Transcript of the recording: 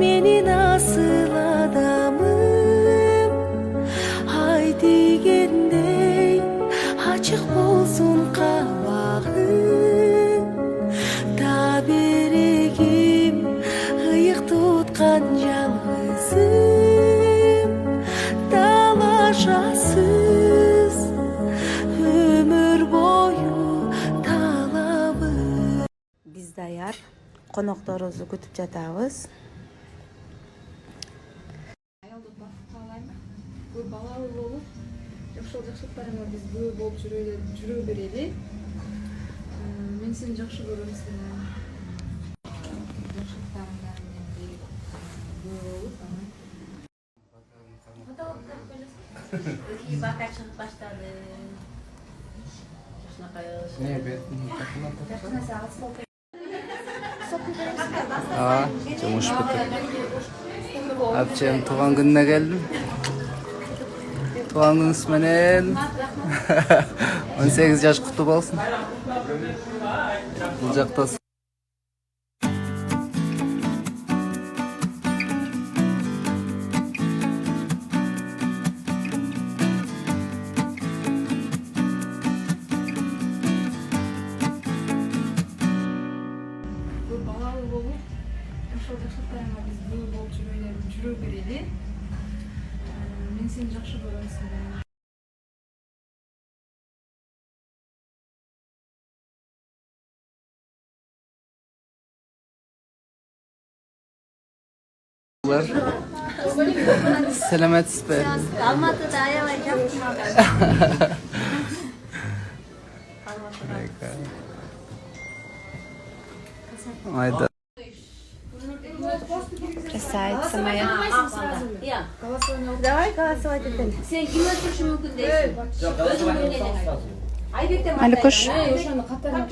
Menin asıl adamım ay degендей açık bolsun kabağın taberegim ıyık tutkan жалгызым талашасыз ömür boyu talabım. Biz dayar konoklarımızı күтүп жатабыз. Көп балалы болуп, жакшылыктарыңа биз бөө болуп жүрө берели. Мен сени жакшы көрөм, сени. Жакшылыктарыңдан мен бөө болуп, Bakar çıkıp başladı. Şuna koyuyoruz. Ne be? Aa, жұмыш бітті. Әпчем туған күніне келдім. Туған күніңіз менен 18 жаш құтты болсын. Бұл жақтасың. көп балалы болуп, жакшылыктарыңа биз бөө болуп жүрө берели. Мен сени жакшы көрөм, сени. Selamet be. Almatı'da ayalayacaktım abi. Hayda. Красавица моя. Ya. Давай голосовать edelim. Sen kime turşu mümkün değilsin. Özüm mümkün Aybetten Hadi koş. Ошону катар. Катар.